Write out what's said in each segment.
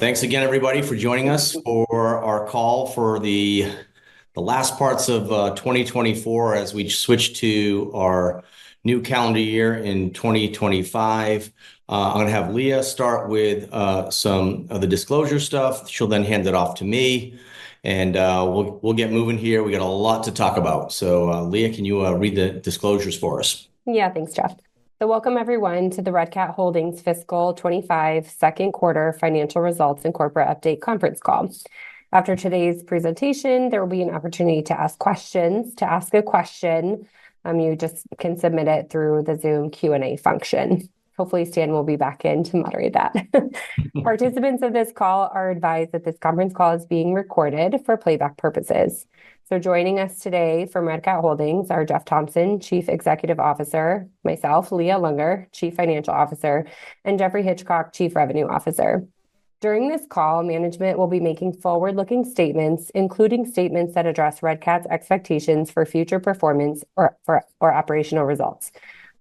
Thanks again, everybody, for joining us for our call for the last parts of 2024 as we switch to our new calendar year in 2025. I'm going to have Leah start with some of the disclosure stuff. She'll then hand it off to me, and we'll get moving here. We got a lot to talk about. So, Leah, can you read the disclosures for us? Yeah, thanks, Jeff. So welcome everyone to the RCAT Holdings Fiscal 25 Second Quarter Financial Results and Corporate Update Conference Call. After today's presentation, there will be an opportunity to ask questions. To ask a question, you just can submit it through the Zoom Q&A function. Hopefully Stan will be back in to moderate that. Participants of this call are advised that this conference call is being recorded for playback purposes. So joining us today from RCAT Holdings are Jeff Thompson, Chief Executive Officer, myself, Leah Lunger, Chief Financial Officer, and Jeffrey Hitchcock, Chief Revenue Officer. During this call, management will be making forward-looking statements, including statements that address RCAT's expectations for future performance or operational results.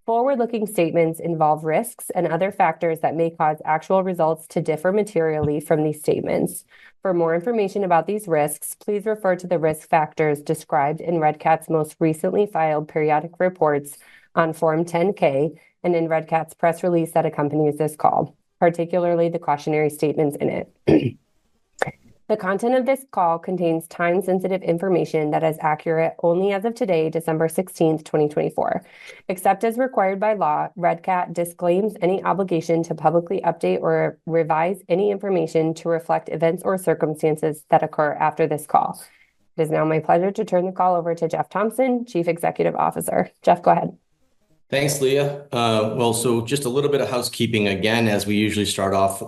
Forward-looking statements involve risks and other factors that may cause actual results to differ materially from these statements. For more information about these risks, please refer to the risk factors described in RCAT's most recently filed periodic reports on Form 10-K and in RCAT's press release that accompanies this call, particularly the cautionary statements in it. The content of this call contains time-sensitive information that is accurate only as of today, December 16th, 2024. Except as required by law, RCAT disclaims any obligation to publicly update or revise any information to reflect events or circumstances that occur after this call. It is now my pleasure to turn the call over to Jeff Thompson, Chief Executive Officer. Jeff, go ahead. Thanks, Leah. So just a little bit of housekeeping again, as we usually start off.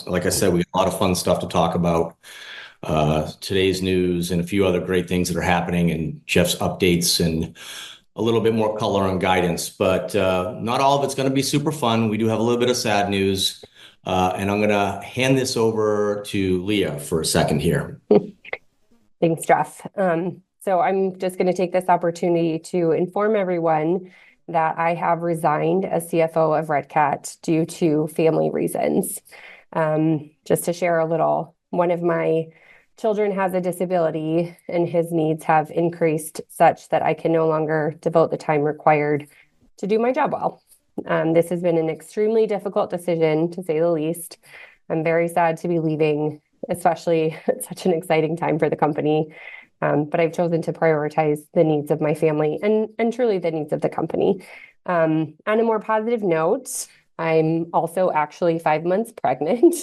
Like I said, we got a lot of fun stuff to talk about. Today's news and a few other great things that are happening, and Jeff's updates and a little bit more color on guidance. But not all of it's going to be super fun. We do have a little bit of sad news, and I'm going to hand this over to Leah for a second here. Thanks, Jeff. So I'm just going to take this opportunity to inform everyone that I have resigned as CFO of RCAT due to family reasons. Just to share a little, one of my children has a disability and his needs have increased such that I can no longer devote the time required to do my job well. This has been an extremely difficult decision, to say the least. I'm very sad to be leaving, especially at such an exciting time for the company. But I've chosen to prioritize the needs of my family and truly the needs of the company. On a more positive note, I'm also actually 5 months pregnant.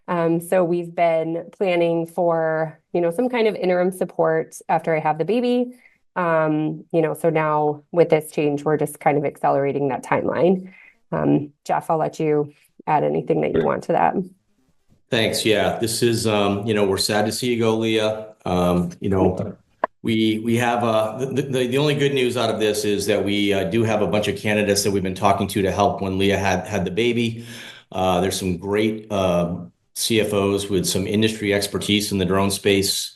So we've been planning for, some kind of interim support after I have the baby. So now with this change, we're just kind of accelerating that timeline. Jeff, I'll let you add anything that you want to that. Thanks. Yeah, this is, we're sad to see you go, Leah. We have the only good news out of this is that we do have a bunch of candidates that we've been talking to help when Leah had the baby. There's some great CFOs with some industry expertise in the drone space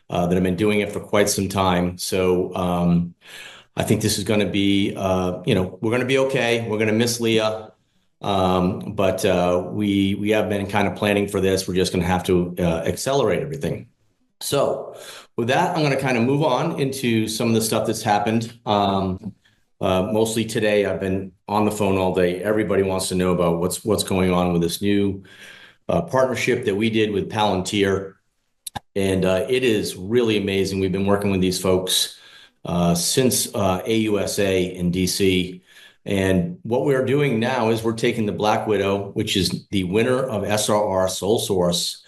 that have been doing it for quite some time. So I think this is going to be, we're going to be okay. We're going to miss Leah. But we have been kind of planning for this. We're just going to have to accelerate everything. So with that, I'm going to kind of move on into some of the stuff that's happened. Mostly today, I've been on the phone all day. Everybody wants to know about what's going on with this new partnership that we did with Palantir. And it is really amazing. We've been working with these folks since AUSA in DC. And what we're doing now is we're taking the Black Widow, which is the winner of SRR Sole Source,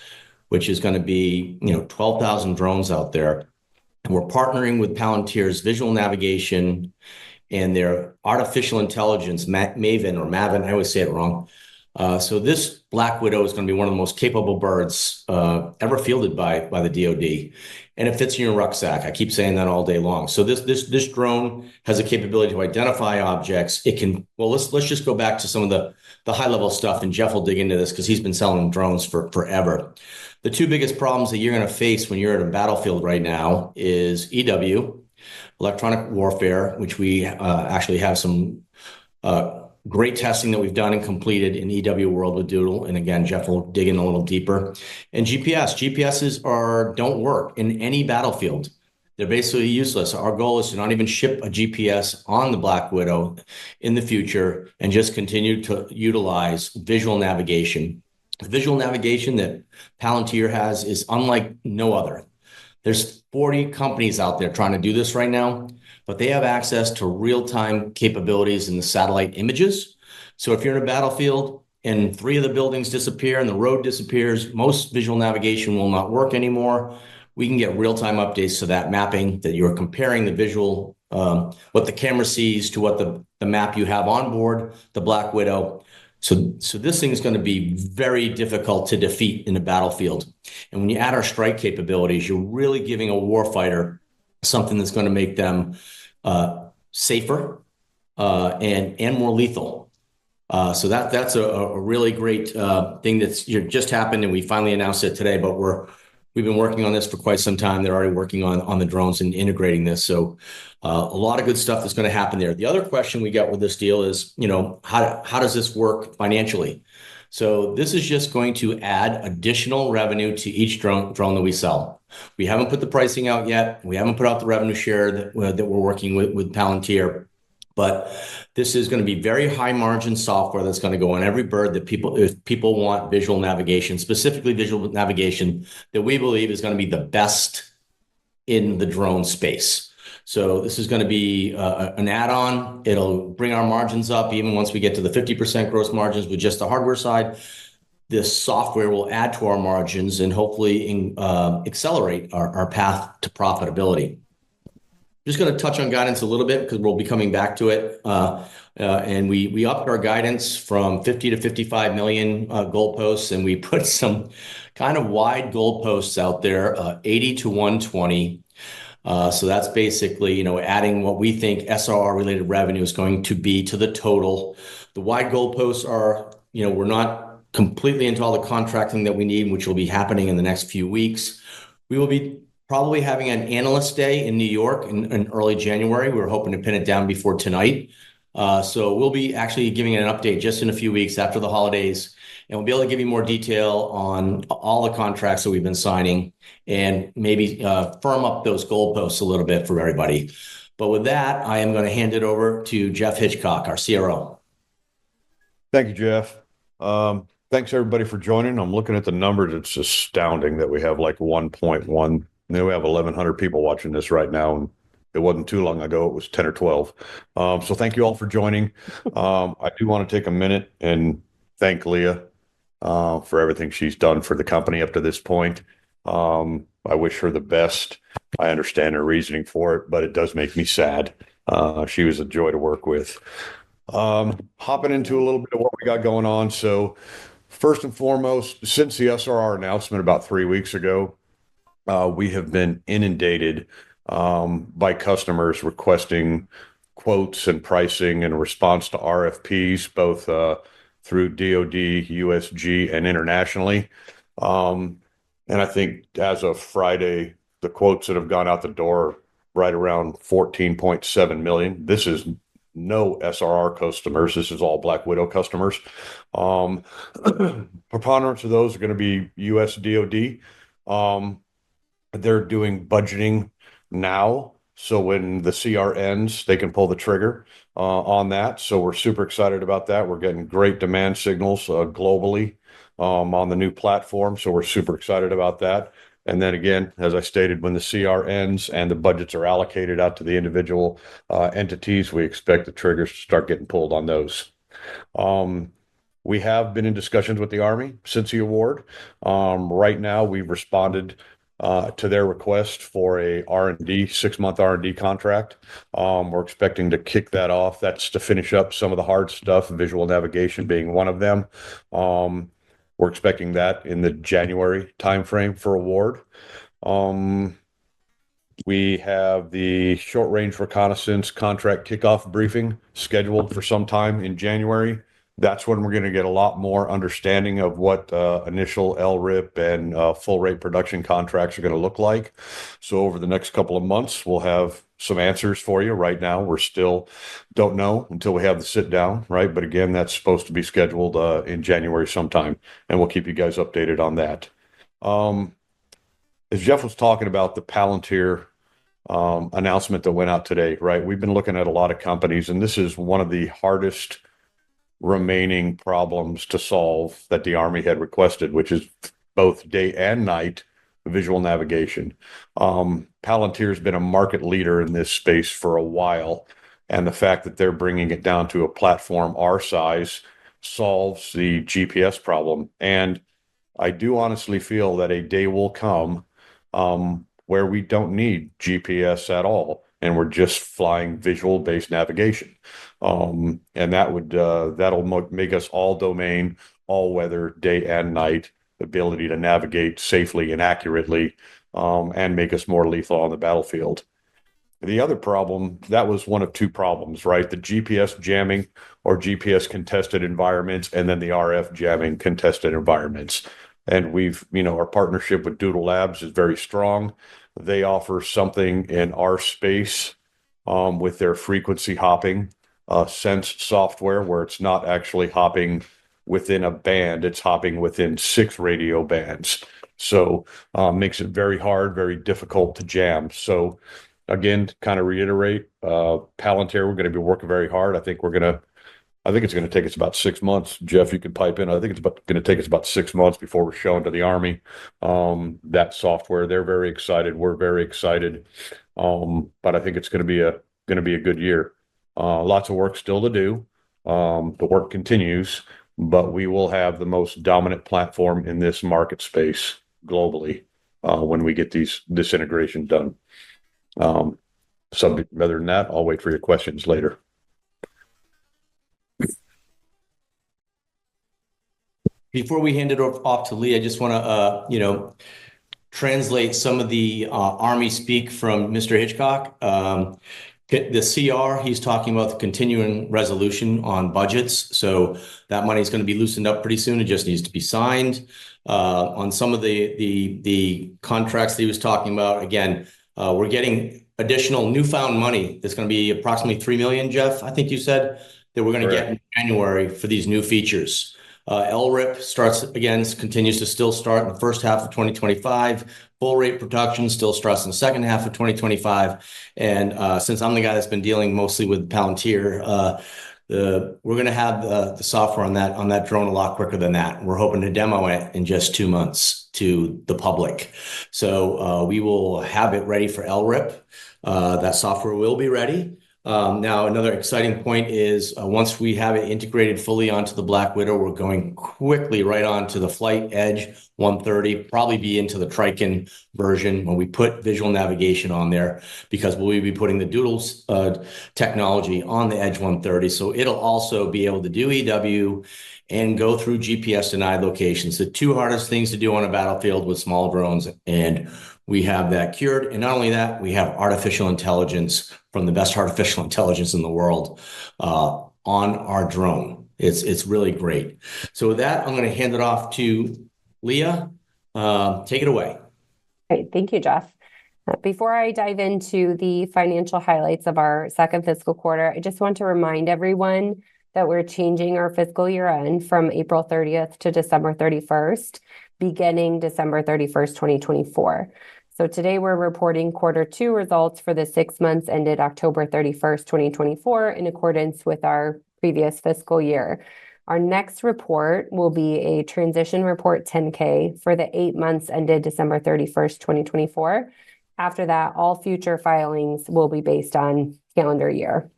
which is going to be 12,000 drones out there. And we're partnering with Palantir's visual navigation and their artificial intelligence, Maven, I always say it wrong. So this Black Widow is going to be one of the most capable birds ever fielded by the DoD. And it fits in your rucksack. I keep saying that all day long. So this drone has a capability to identify objects. It can, let's just go back to some of the high level stuff, and Jeff will dig into this because he's been selling drones for forever. The two biggest problems that you're going to face when you're at a battlefield right now is EW, electronic warfare, which we actually have some great testing that we've done and completed in EW World with Doodle. And again, Jeff will dig in a little deeper. And GPSs don't work in any battlefield. They're basically useless. Our goal is to not even ship a GPS on the Black Widow in the future and just continue to utilize visual navigation. The visual navigation that Palantir has is unlike no other. There's 40 companies out there trying to do this right now, but they have access to real-time capabilities in the satellite images. So if you're in a battlefield and 3 of the buildings disappear and the road disappears, most visual navigation will not work anymore. We can get real-time updates to that mapping that you're comparing the visual, what the camera sees to what the map you have on board, the Black Widow. So this thing is going to be very difficult to defeat in the battlefield. And when you add our strike capabilities, you're really giving a warfighter something that's going to make them safer and more lethal. So that's a really great thing that's just happened, and we finally announced it today. But we've been working on this for quite some time. They're already working on the drones and integrating this. So a lot of good stuff that's going to happen there. The other question we got with this deal is, how does this work financially? So this is just going to add additional revenue to each drone that we sell. We haven't put the pricing out yet. We haven't put out the revenue share that we're working with Palantir. But this is going to be very high margin software that's going to go on every bird that if people want visual navigation, specifically visual navigation, that we believe is going to be the best in the drone space. So this is going to be an add-on. It'll bring our margins up even once we get to the 50% gross margins with just the hardware side. This software will add to our margins and hopefully accelerate our path to profitability. Just going to touch on guidance a little bit because we'll be coming back to it. And we upped our guidance from 50 to 55 million goalposts, and we put some kind of wide goalposts out there, 80 to 120. So that's basically, adding what we think SRR related revenue is going to be to the total. The wide goalposts are, we're not completely into all the contracting that we need, which will be happening in the next few weeks. We will be probably having an analyst day in New York in early January. We're hoping to pin it down before tonight. So we'll be actually giving an update just in a few weeks after the holidays, and we'll be able to give you more detail on all the contracts that we've been signing and maybe firm up those goalposts a little bit for everybody. But with that, I am going to hand it over to Jeff Hitchcock, our CRO. Thank you, Jeff. Thanks everybody for joining. I'm looking at the numbers. It's astounding that we have like 1.1. We have 1,100 people watching this right now, and it wasn't too long ago. It was 10 or 12. So thank you all for joining. I do want to take a minute and thank Leah for everything she's done for the company up to this point. I wish her the best. I understand her reasoning for it, but it does make me sad. She was a joy to work with. Hopping into a little bit of what we got going on. So first and foremost, since the SRR announcement about 3 weeks ago, we have been inundated by customers requesting quotes and pricing in response to RFPs, both through DoD, USG, and internationally. And I think as of Friday, the quotes that have gone out the door are right around 14.7 million. This is no SRR customers. This is all Black Widow customers. Preponderance of those are going to be US DoD. They're doing budgeting now, so when the CR ends, they can pull the trigger on that. So we're super excited about that. We're getting great demand signals globally on the new platform, so we're super excited about that. And then again, as I stated, when the CR ends and the budgets are allocated out to the individual entities, we expect the triggers to start getting pulled on those. We have been in discussions with the Army since the award. Right now, we've responded to their request for a R&D, 6-month R&D contract. We're expecting to kick that off. That's to finish up some of the hard stuff, visual navigation being one of them. We're expecting that in the January timeframe for award. We have the short-range reconnaissance contract kickoff briefing scheduled for some time in January. That's when we're going to get a lot more understanding of what initial LRIP and full rate production contracts are going to look like. So over the next couple of months, we'll have some answers for you. Right now, we're still don't know until we have the sit down, right? But again, that's supposed to be scheduled in January sometime, and we'll keep you guys updated on that. As Jeff was talking about the Palantir announcement that went out today, right? We've been looking at a lot of companies, and this is one of the hardest remaining problems to solve that the Army had requested, which is both day and night visual navigation. Palantir has been a market leader in this space for a while, and the fact that they're bringing it down to a platform our size solves the GPS problem. And I do honestly feel that a day will come where we don't need GPS at all, and we're just flying visual-based navigation. And that'll make us all domain, all weather, day and night, ability to navigate safely and accurately, and make us more lethal on the battlefield. The other problem, that was one of two problems, right? The GPS jamming or GPS contested environments, and then the RF jamming contested environments. And our partnership with Doodle Labs is very strong. They offer something in our space with their frequency hopping sense software, where it's not actually hopping within a band, it's hopping within 6 radio bands. So makes it very hard, very difficult to jam. So again, to kind of reiterate, Palantir, we're going to be working very hard. I think it's going to take us about 6 months. Jeff, you can pipe in. I think it's going to take us about 6 months before we're showing to the Army that software. They're very excited. We're very excited. But I think it's going to be a good year. Lots of work still to do. The work continues, but we will have the most dominant platform in this market space globally when we get this integration done. Other than that, I'll wait for your questions later. Before we hand it off to Lee, I just want to, translate some of the Army speak from Mr. Hitchcock. The CR, he's talking about the continuing resolution on budgets. So that money is going to be loosened up pretty soon. It just needs to be signed. On some of the contracts that he was talking about, again, we're getting additional newfound money. That's going to be approximately $3 million, Jeff, I think you said, that we're going to get in January for these new features. LRIP continues to still start in the first half of 2025. Full rate production still starts in the second half of 2025. And since I'm the guy that's been dealing mostly with Palantir, we're going to have the software on that drone a lot quicker than that. We're hoping to demo it in just 2 months to the public. So we will have it ready for LRIP. That software will be ready. Now, another exciting point is once we have it integrated fully onto the Black Widow, we're going quickly right on to the Flight Edge 130, probably be into the Triton version when we put visual navigation on there, because we'll be putting the Doodles technology on the Edge 130. So it'll also be able to do EW and go through GPS denied locations. The two hardest things to do on a battlefield with small drones, and we have that cured. And not only that, we have artificial intelligence from the best artificial intelligence in the world on our drone. It's really great. So with that, I'm going to hand it off to Leah. Take it away. Great. Thank you, Jeff. Before I dive into the financial highlights of our second fiscal quarter, I just want to remind everyone that we're changing our fiscal year end from April 30th to December 31st, beginning December 31st, 2024. So today we're reporting quarter 2 results for the 6 months ended October 31st, 2024, in accordance with our previous fiscal year. Our next report will be a transition report 10K for the 8 months ended December 31st, 2024. After that, all future filings will be based on calendar year.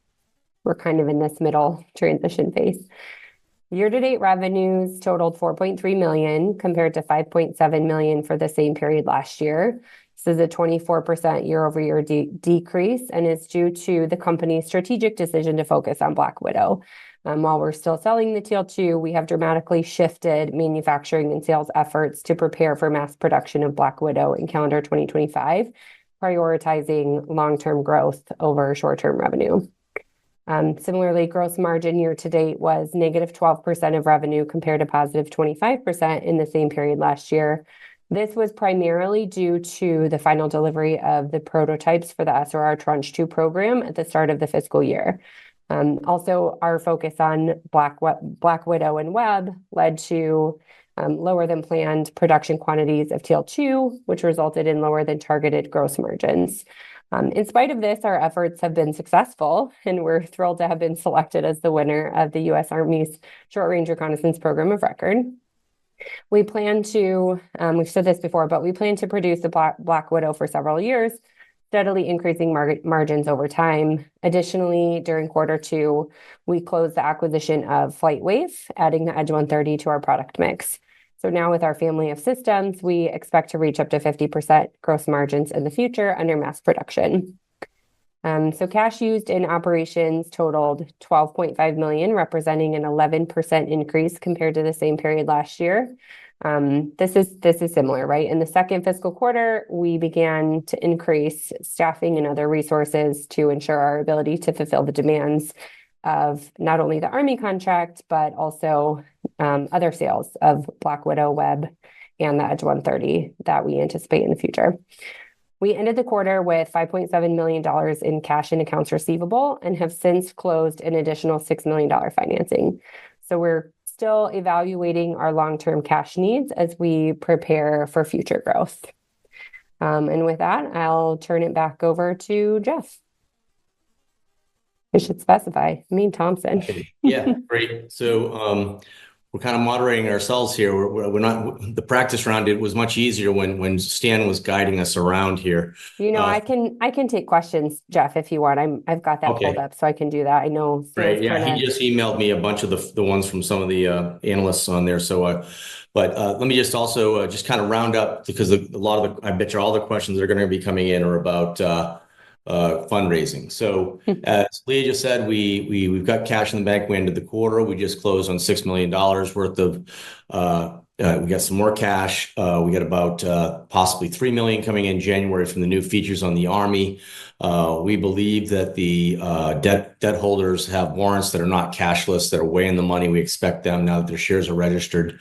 We're kind of in this middle transition phase. Year-to-date revenues totaled $4.3 million compared to $5.7 million for the same period last year. This is a 24% year-over-year decrease, and it's due to the company's strategic decision to focus on Black Widow. While we're still selling the Teal 2, we have dramatically shifted manufacturing and sales efforts to prepare for mass production of Black Widow in calendar 2025, prioritizing long-term growth over short-term revenue. Similarly, gross margin year to date was negative 12% of revenue compared to positive 25% in the same period last year. This was primarily due to the final delivery of the prototypes for the SRR Tranche 2 program at the start of the fiscal year. Also, our focus on Black Widow and Web led to lower than planned production quantities of Teal 2, which resulted in lower than targeted gross margins. In spite of this, our efforts have been successful, and we're thrilled to have been selected as the winner of the U.S. Army's Short Range Reconnaissance Program of Record. We plan to, we've said this before, but we plan to produce the Black Widow for several years, steadily increasing margins over time. Additionally, during Q2, we closed the acquisition of FlightWave, adding the Edge 130 to our product mix. So now with our family of systems, we expect to reach up to 50% gross margins in the future under mass production. So cash used in operations totaled $12.5 million, representing an 11% increase compared to the same period last year. This is similar, right? In the second fiscal quarter, we began to increase staffing and other resources to ensure our ability to fulfill the demands of not only the Army contract, but also other sales of Black Widow, Web, and the Edge 130 that we anticipate in the future. We ended the quarter with $5.7 million in cash and accounts receivable and have since closed an additional $6 million financing. So we're still evaluating our long-term cash needs as we prepare for future growth. And with that, I'll turn it back over to Jeff. I should specify, Thompson. Yeah, great. So we're kind of moderating ourselves here. We're not, the practice round, it was much easier when Stan was guiding us around here. I can take questions, Jeff, if you want. I've got that pulled up, so I can do that. I know. Right. Yeah, he just emailed me a bunch of the ones from some of the analysts on there. So, but let me just also just kind of round up, because a lot of I bet you all the questions that are going to be coming in are about fundraising. So as Leah just said, we've got cash in the bank. We ended the quarter. We just closed on $6 million worth of, we got some more cash. We got about possibly $3 million coming in January from the new features on the Army. We believe that the debt holders have warrants that are not cashless, that are way in the money. We expect them, now that their shares are registered,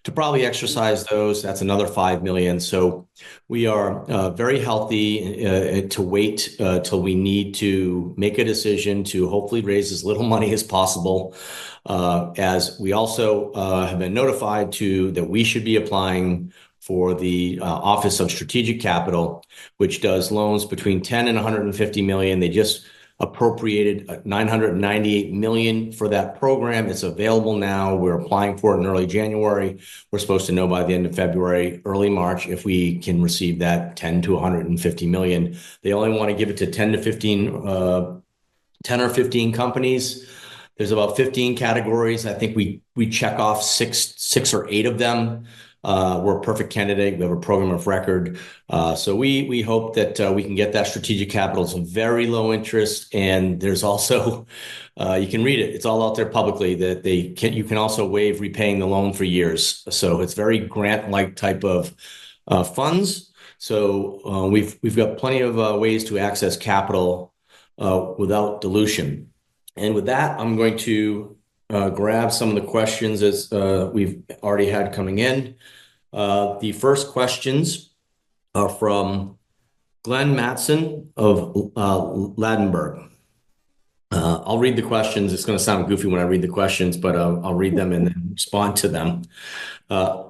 to probably exercise those. That's another $5 million. So we are very healthy to wait till we need to make a decision to hopefully raise as little money as possible. As we also have been notified that we should be applying for the Office of Strategic Capital, which does loans between 10 and 150 million. They just appropriated $998 million for that program. It's available now. We're applying for it in early January. We're supposed to know by the end of February, early March, if we can receive that 10 to 150 million. They only want to give it to 10 or 15 companies. There's about 15 categories. I think we check off six or eight of them. We're a perfect candidate. We have a program of record. So we hope that we can get that strategic capital. It's a very low interest. And there's also, you can read it. It's all out there publicly that you can also waive repaying the loan for years. So it's very grant-like type of funds. So we've got plenty of ways to access capital without dilution. And with that, I'm going to grab some of the questions as we've already had coming in. The first questions are from Glenn Matson of Ladenburg. I'll read the questions. It's going to sound goofy when I read the questions, but I'll read them and then respond to them. I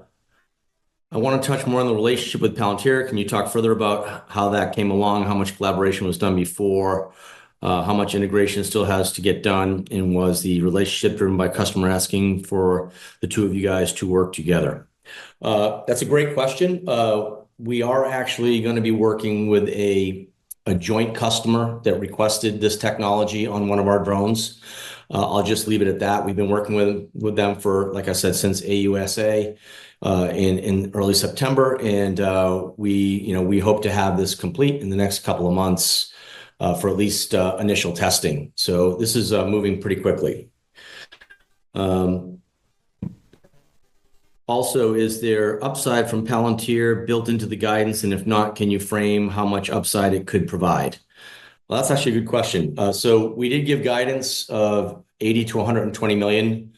want to touch more on the relationship with Palantir. Can you talk further about how that came along, how much collaboration was done before, how much integration still has to get done, and was the relationship driven by customer asking for the two of you guys to work together? That's a great question. We are actually going to be working with a joint customer that requested this technology on one of our drones. I'll just leave it at that. We've been working with them for, like I said, since AUSA in early September, and we hope to have this complete in the next couple of months. For at least initial testing. So this is moving pretty quickly. Also, is there upside from Palantir built into the guidance? And if not, can you frame how much upside it could provide? Well, that's actually a good question. So we did give guidance of 80 to 120 million.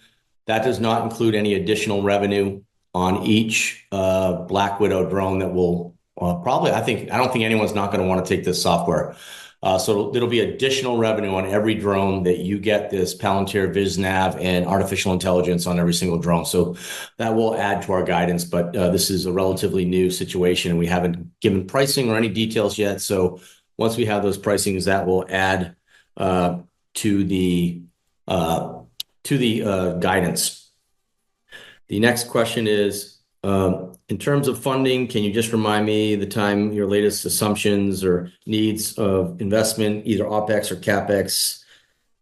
That does not include any additional revenue on each Black Widow drone that will probably, I don't think anyone's not going to want to take this software. So it'll be additional revenue on every drone that you get this Palantir VizNav and artificial intelligence on every single drone. So that will add to our guidance, but this is a relatively new situation and we haven't given pricing or any details yet. So once we have those pricings, that will add to the guidance. The next question is, in terms of funding, can you just remind me the time, your latest assumptions or needs of investment, either OpEx or CapEx,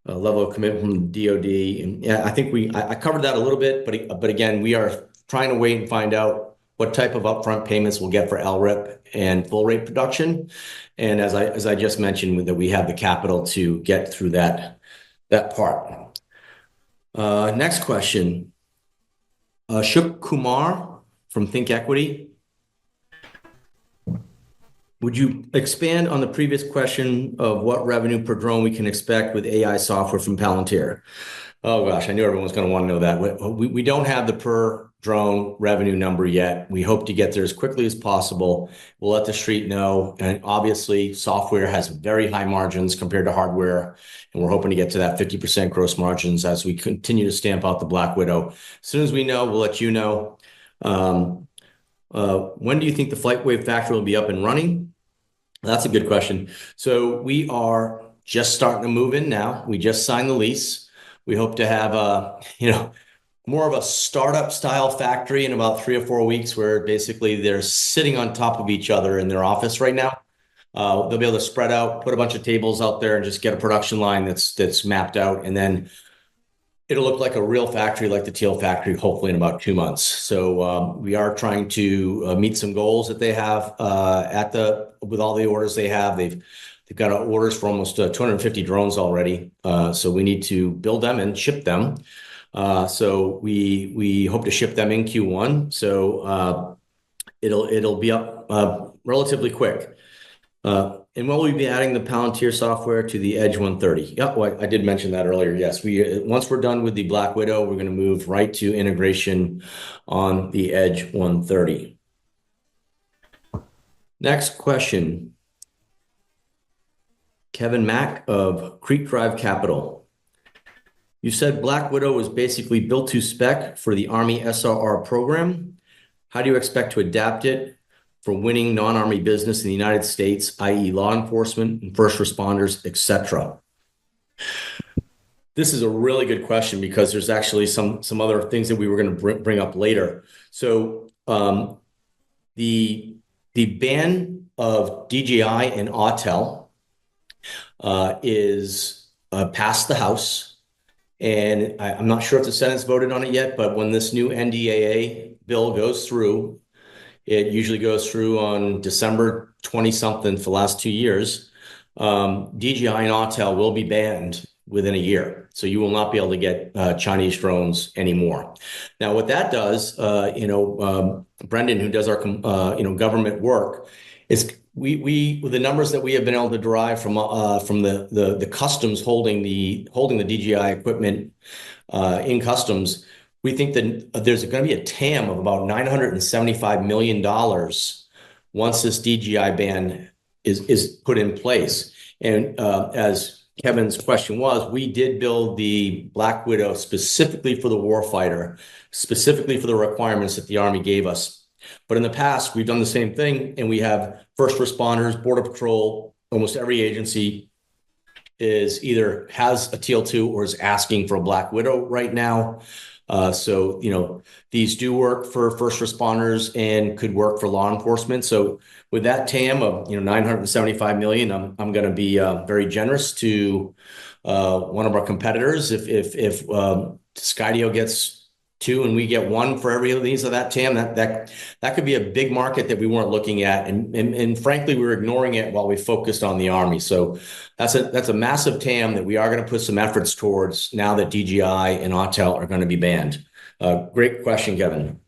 level of commitment from the DoD? And yeah, I think I covered that a little bit, but again, we are trying to wait and find out what type of upfront payments we'll get for LRIP and full rate production. And as I just mentioned, that we have the capital to get through that part. Next question. Shuk Kumar from Think Equity. Would you expand on the previous question of what revenue per drone we can expect with AI software from Palantir? Oh gosh, I knew everyone was going to want to know that. We don't have the per drone revenue number yet. We hope to get there as quickly as possible. We'll let the street know. And obviously, software has very high margins compared to hardware. And we're hoping to get to that 50% gross margins as we continue to stamp out the Black Widow. As soon as we know, we'll let you know. When do you think the FlightWave factory will be up and running? That's a good question. So we are just starting to move in now. We just signed the lease. We hope to have more of a startup style factory in about 3 or 4 weeks, where basically they're sitting on top of each other in their office right now. They'll be able to spread out, put a bunch of tables out there, and just get a production line that's mapped out, and then it'll look like a real factory, like the Teal factory, hopefully in about 2 months. So we are trying to meet some goals that they have with all the orders they have. They've got orders for almost 250 drones already. So we need to build them and ship them. So we hope to ship them in Q1. So it'll be up relatively quick. And will we be adding the Palantir software to the Edge 130? Yeah, well, I did mention that earlier. Yes, once we're done with the Black Widow, we're going to move right to integration on the Edge 130. Next question. Kevin Mack of Creek Drive Capital. You said Black Widow was basically built to spec for the Army SRR program. How do you expect to adapt it for winning non-Army business in the United States, i.e. law enforcement and first responders, etc.? This is a really good question because there's actually some other things that we were going to bring up later. So the ban of DJI and Autel is passed the House. And I'm not sure if the Senate's voted on it yet, but when this new NDAA bill goes through, it usually goes through on December 20-something for the last 2 years. DJI and Autel will be banned within a year. So you will not be able to get Chinese drones anymore. Now, what that does, Brendan, who does our government work, is we with the numbers that we have been able to derive from the customs holding the DJI equipment in customs. We think that there's going to be a TAM of about $975 million once this DJI ban is put in place. And as Kevin's question was, we did build the Black Widow specifically for the warfighter, specifically for the requirements that the Army gave us. But in the past, we've done the same thing, and we have first responders, Border Patrol, almost every agency is either has a Teal 2 or is asking for a Black Widow right now. So, these do work for first responders and could work for law enforcement. So with that TAM of, $975 million, I'm going to be very generous to one of our competitors. If Skydio gets 2 and we get 1 for every of these of that TAM, that could be a big market that we weren't looking at. And frankly, we were ignoring it while we focused on the Army. So that's a massive TAM that we are going to put some efforts towards now that DJI and Autel are going to be banned. Great question, Kevin.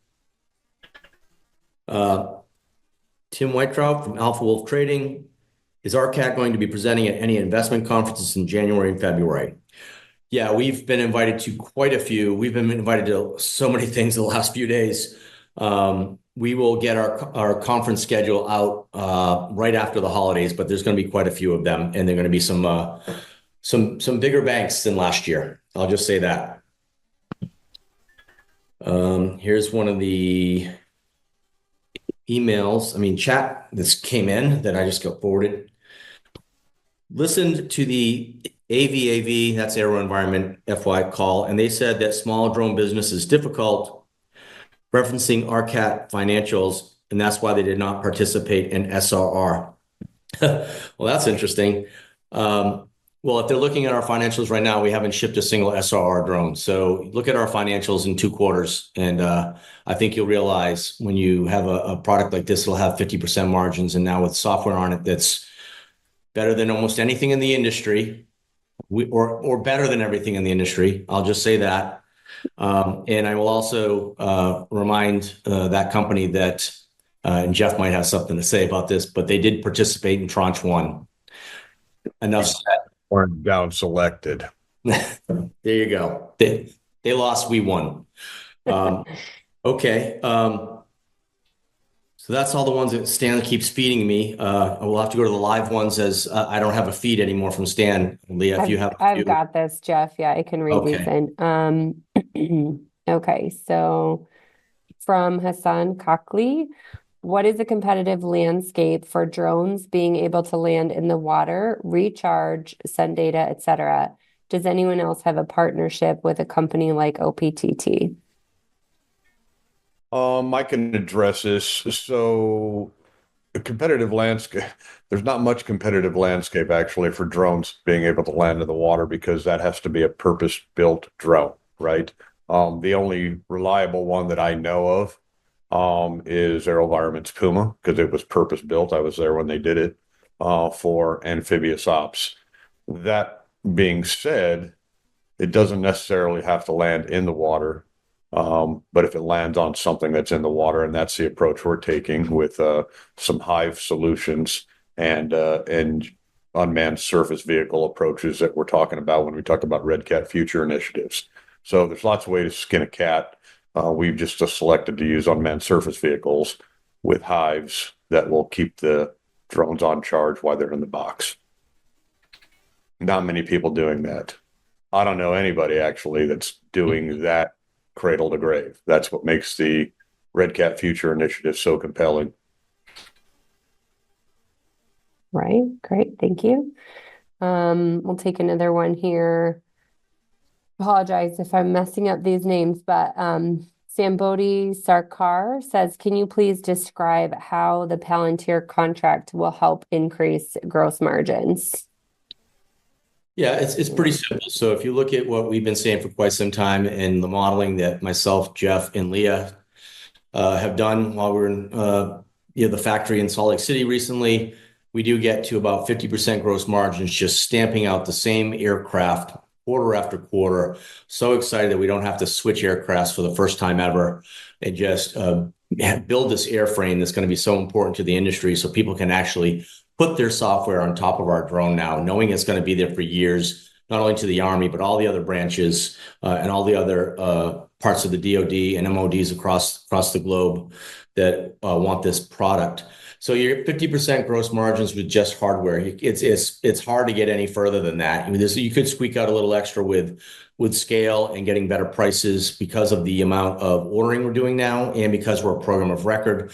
Tim Whitetrout from Alpha Wolf Trading. Is RCAT going to be presenting at any investment conferences in January and February? Yeah, we've been invited to quite a few. We've been invited to so many things the last few days. We will get our conference schedule out right after the holidays, but there's going to be quite a few of them, and they're going to be some bigger banks than last year. I'll just say that. Here's one of the emails, chat that came in that I just got forwarded. Listened to the AVAV, that's Aero Environment FY call, and they said that small drone business is difficult, referencing RCAT financials, and that's why they did not participate in SRR. Well, that's interesting. Well, if they're looking at our financials right now, we haven't shipped a single SRR drone. So look at our financials in 2 quarters, and I think you'll realize when you have a product like this, it'll have 50% margins, and now with software on it that's better than almost anything in the industry, or better than everything in the industry. I'll just say that. And I will also remind that company that, and Jeff might have something to say about this, but they did participate in tranche 1. Enough said. Or down selected. There you go. They lost, we won. Okay. So that's all the ones that Stan keeps feeding me. I will have to go to the live ones as I don't have a feed anymore from Stan. Leah, if you have I've got this, Jeff. Yeah, I can read these in. Okay, so from Hassan Kakli, what is the competitive landscape for drones being able to land in the water, recharge, send data, etc.? Does anyone else have a partnership with a company like OPTT? I can address this. So the competitive landscape, there's not much competitive landscape actually for drones being able to land in the water, because that has to be a purpose-built drone, right? The only reliable one that I know of is AeroVironment's Puma, because it was purpose-built. I was there when they did it for amphibious ops. That being said, it doesn't necessarily have to land in the water. But if it lands on something that's in the water, and that's the approach we're taking with some Hive solutions and unmanned surface vehicle approaches that we're talking about when we talk about RedCat future initiatives. So there's lots of ways to skin a cat. We've just selected to use unmanned surface vehicles with Hives that will keep the drones on charge while they're in the box. Not many people doing that. I don't know anybody actually that's doing that cradle to grave. That's what makes the RedCat Future Initiative so compelling. Right. Great. Thank you. We'll take another one here. Apologize if I'm messing up these names, but Sambodi Sarkar says, can you please describe how the Palantir contract will help increase gross margins? Yeah, it's pretty simple. So if you look at what we've been saying for quite some time and the modeling that myself, Jeff, and Leah have done while we're in the factory in Salt Lake City recently, we do get to about 50% gross margins just stamping out the same aircraft quarter after quarter. So excited that we don't have to switch aircrafts for the first time ever, and just build this airframe that's going to be so important to the industry, so people can actually put their software on top of our drone now, knowing it's going to be there for years, not only to the Army, but all the other branches and all the other parts of the DoD and MODs across the globe that want this product. So you're 50% gross margins with just hardware. It's hard to get any further than that. I mean, you could squeak out a little extra with scale and getting better prices because of the amount of ordering we're doing now, and because we're a program of record.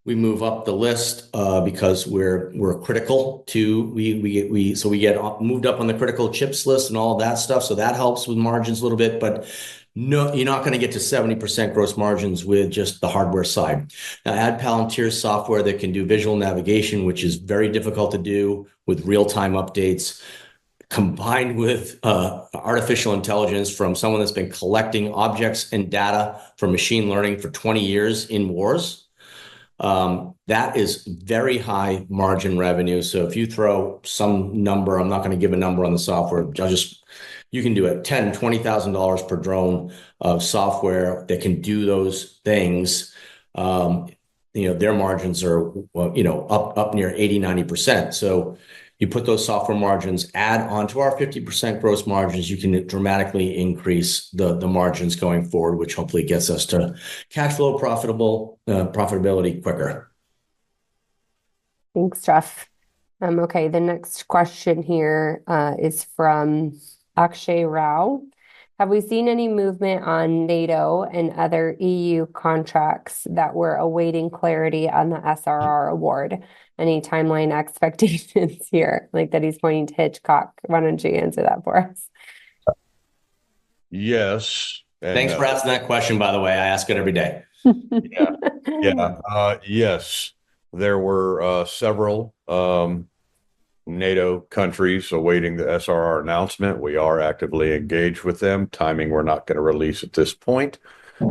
We move up the list because we're critical to we get moved up on the critical chips list and all of that stuff. So that helps with margins a little bit, but no, you're not going to get to 70% gross margins with just the hardware side. Now, add Palantir software that can do visual navigation, which is very difficult to do with real-time updates, combined with artificial intelligence from someone that's been collecting objects and data from machine learning for 20 years in wars. That is very high margin revenue. So if you throw some number, I'm not going to give a number on the software, you can do it $10,000, $20,000 per drone of software that can do those things. their margins are, up near 80-90%. So you put those software margins, add onto our 50% gross margins, you can dramatically increase the margins going forward, which hopefully gets us to cash flow profitability quicker. Thanks, Jeff. Okay, the next question here is from Akshay Rao. Have we seen any movement on NATO and other EU contracts that we're awaiting clarity on the SRR award? Any timeline expectations here? Like that he's pointing to Hitchcock. Why don't you answer that for us? Yes. Thanks for asking that question, by the way. I ask it every day. Yes. There were several NATO countries awaiting the SRR announcement. We are actively engaged with them. Timing we're not going to release at this point.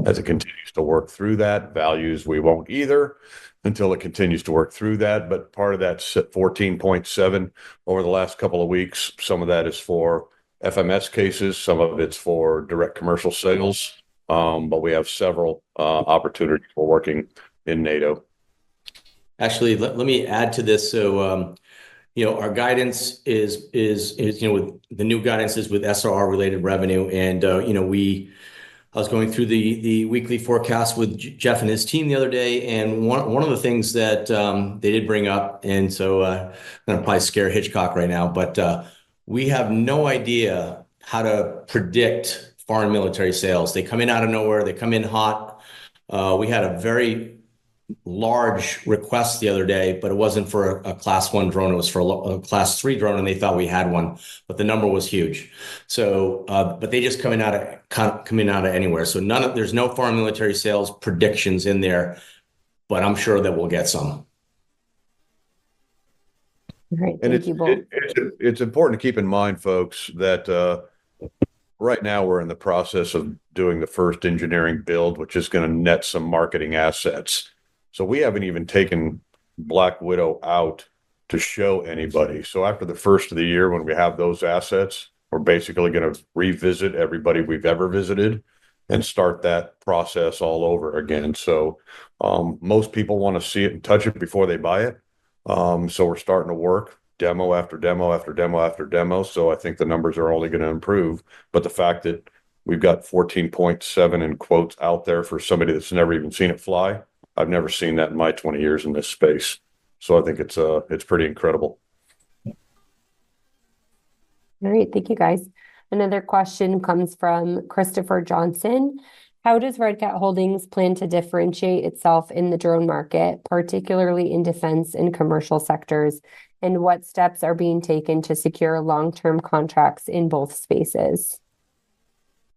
As it continues to work through that, values we won't either until it continues to work through that. But part of that 14.7 over the last couple of weeks, some of that is for FMS cases, some of it's for direct commercial sales. But we have several opportunities for working in NATO. Actually, let me add to this. So, our guidance is with the new guidance is with SRR related revenue. And, I was going through the weekly forecast with Jeff and his team the other day. And one of the things that they did bring up, and so I'm going to probably scare Hitchcock right now, but we have no idea how to predict foreign military sales. They come in out of nowhere. They come in hot. We had a very large request the other day, but it wasn't for a class 1 drone. It was for a class 3 drone, and they thought we had one, but the number was huge. So, but they just coming out of anywhere. So there's no foreign military sales predictions in there, but I'm sure that we'll get some. All right, thank you both. It's important to keep in mind, folks, that right now we're in the process of doing the first engineering build, which is going to net some marketing assets. So we haven't even taken Black Widow out to show anybody. So after the first of the year, when we have those assets, we're basically going to revisit everybody we've ever visited and start that process all over again. So most people want to see it and touch it before they buy it. So we're starting to work demo after demo after demo after demo. So I think the numbers are only going to improve. But the fact that we've got 14.7 in quotes out there for somebody that's never even seen it fly, I've never seen that in my 20 years in this space. So I think it's pretty incredible. All right, thank you guys. Another question comes from Christopher Johnson. How does Red Cat Holdings plan to differentiate itself in the drone market, particularly in defense and commercial sectors? And what steps are being taken to secure long-term contracts in both spaces?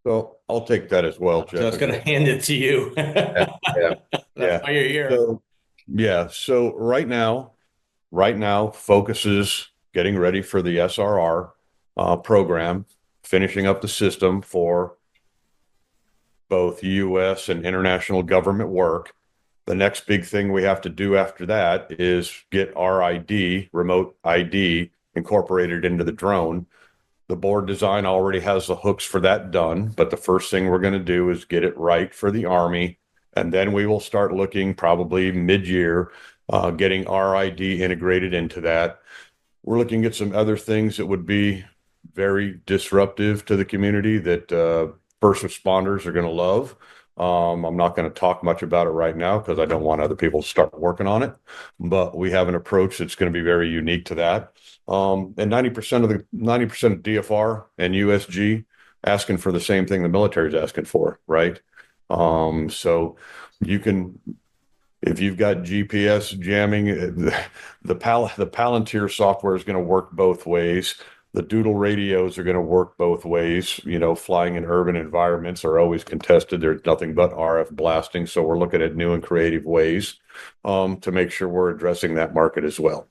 So I'll take that as well, Jeff. So I was going to hand it to you. That's why you're here. So right now, focus is getting ready for the SRR program, finishing up the system for both U.S. and international government work. The next big thing we have to do after that is get RID, remote ID, incorporated into the drone. The board design already has the hooks for that done, but the first thing we're going to do is get it right for the Army, and then we will start looking probably mid-year, getting RID integrated into that. We're looking at some other things that would be very disruptive to the community that first responders are going to love. I'm not going to talk much about it right now because I don't want other people to start working on it, but we have an approach that's going to be very unique to that. And 90% of 90% of DFR and USG asking for the same thing the military is asking for, right? So you can, if you've got GPS jamming, the Palantir software is going to work both ways. The Doodle radios are going to work both ways. Flying in urban environments are always contested. There's nothing but RF blasting. So we're looking at new and creative ways to make sure we're addressing that market as well.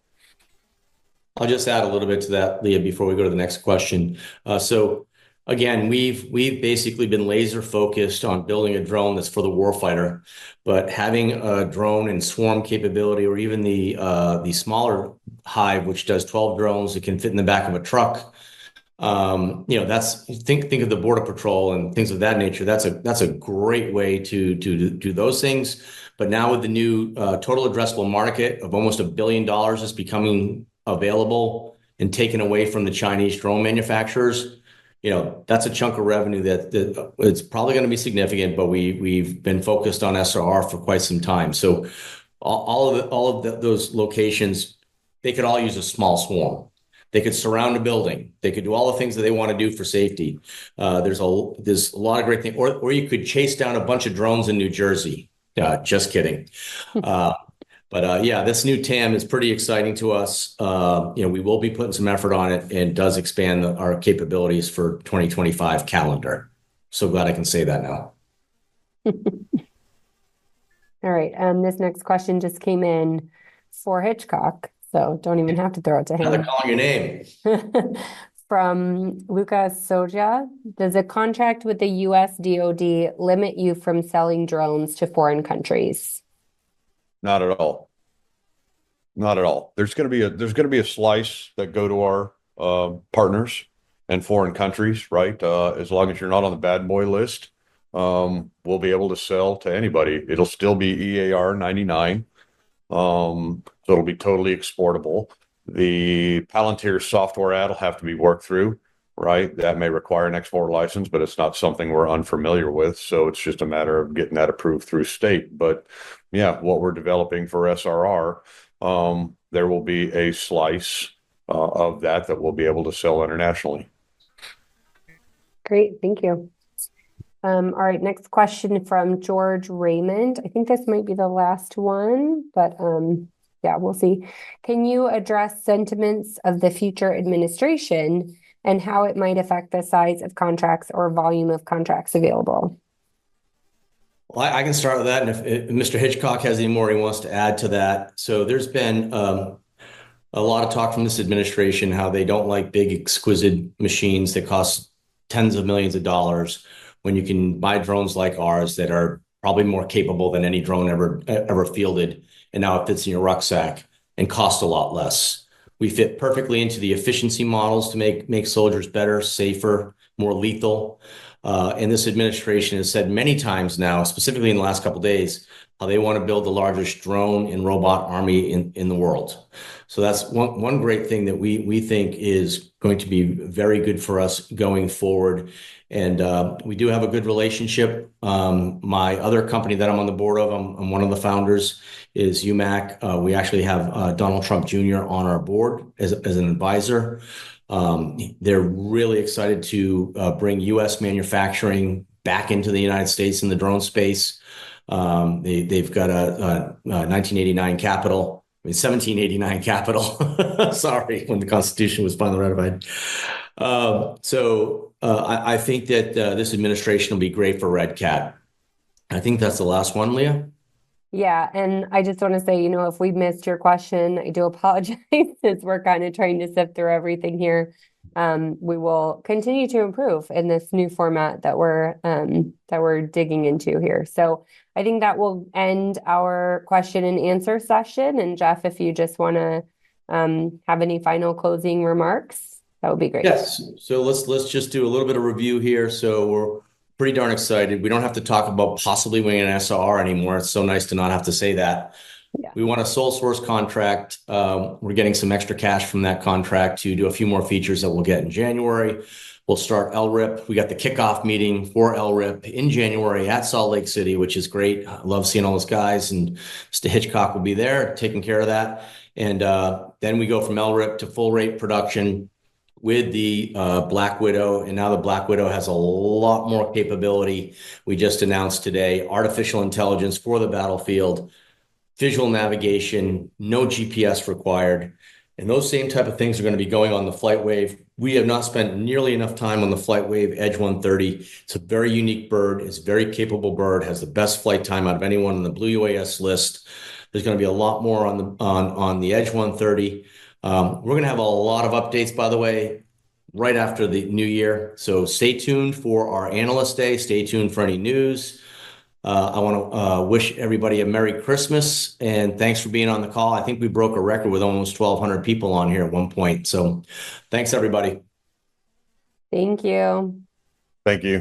I'll just add a little bit to that, Leah, before we go to the next question. So again, we've basically been laser focused on building a drone that's for the warfighter, but having a drone and swarm capability, or even the smaller Hive, which does 12 drones that can fit in the back of a truck. That's think of the Border Patrol and things of that nature. That's a great way to do those things. But now with the new total addressable market of almost $1 billion is becoming available and taken away from the Chinese drone manufacturers, that's a chunk of revenue that it's probably going to be significant, but we've been focused on SRR for quite some time. So those locations, they could all use a small swarm. They could surround a building. They could do all the things that they want to do for safety. There's a lot of great things. Or you could chase down a bunch of drones in New Jersey. Just kidding. But yeah, this new TAM is pretty exciting to us. We will be putting some effort on it, and it does expand our capabilities for 2025 calendar. So glad I can say that now. All right. This next question just came in for Hitchcock, so don't even have to throw it to him. They're calling your name. From Lucas Soja, does a contract with the U.S. DoD limit you from selling drones to foreign countries? Not at all. Not at all. There's going to be a slice that go to our partners and foreign countries, right? As long as you're not on the bad boy list, we'll be able to sell to anybody. It'll still be EAR 99, so it'll be totally exportable. The Palantir software ad will have to be worked through, right? That may require an export license, but it's not something we're unfamiliar with. So it's just a matter of getting that approved through state. But yeah, what we're developing for SRR, there will be a slice of that we'll be able to sell internationally. Great, thank you. All right, next question from George Raymond. I think this might be the last one, but yeah, we'll see. Can you address sentiments of the future administration and how it might affect the size of contracts or volume of contracts available? Well, I can start with that, and if Mr. Hitchcock has any more he wants to add to that. So there's been a lot of talk from this administration how they don't like big, exquisite machines that cost tens of millions of dollars when you can buy drones like ours that are probably more capable than any drone ever fielded, and now it fits in your rucksack and costs a lot less. We fit perfectly into the efficiency models to make soldiers better, safer, more lethal. And this administration has said many times now, specifically in the last couple of days, how they want to build the largest drone and robot army in the world. So that's one great thing that we think is going to be very good for us going forward. And we do have a good relationship. My other company that I'm on the board of, I'm one of the founders, is UMAC. We actually have Donald Trump Jr. on our board as an advisor. They're really excited to bring U.S. manufacturing back into the United States in the drone space. They've got a 1989 capital. 1789 capital. Sorry, when the Constitution was finally ratified. So I think that this administration will be great for RCAT. I think that's the last one, Leah. Yeah, and I just want to say, if we missed your question, I do apologize as we're kind of trying to sift through everything here. We will continue to improve in this new format that we're digging into here. So I think that will end our question and answer session. And Jeff, if you just want to have any final closing remarks, that would be great. Yes. So let's just do a little bit of review here. So we're pretty darn excited. We don't have to talk about possibly winning an SRR anymore. It's so nice to not have to say that. Yeah. We want a sole source contract. We're getting some extra cash from that contract to do a few more features that we'll get in January. We'll start LRIP. We got the kickoff meeting for LRIP in January at Salt Lake City, which is great. I love seeing all those guys, and Mr. Hitchcock will be there taking care of that. And then we go from LRIP to full rate production with the Black Widow. And now the Black Widow has a lot more capability. We just announced today artificial intelligence for the battlefield, visual navigation, no GPS required. And those same type of things are going to be going on the FlightWave. We have not spent nearly enough time on the FlightWave Edge 130. It's a very unique bird. It's a very capable bird, has the best flight time out of anyone on the Blue UAS list. There's going to be a lot more on the Edge 130. We're going to have a lot of updates, by the way, right after the new year. So stay tuned for our Analyst Day. Stay tuned for any news. I want to wish everybody a Merry Christmas, and thanks for being on the call. I think we broke a record with almost 1,200 people on here at one point. So thanks, everybody. Thank you. Thank you.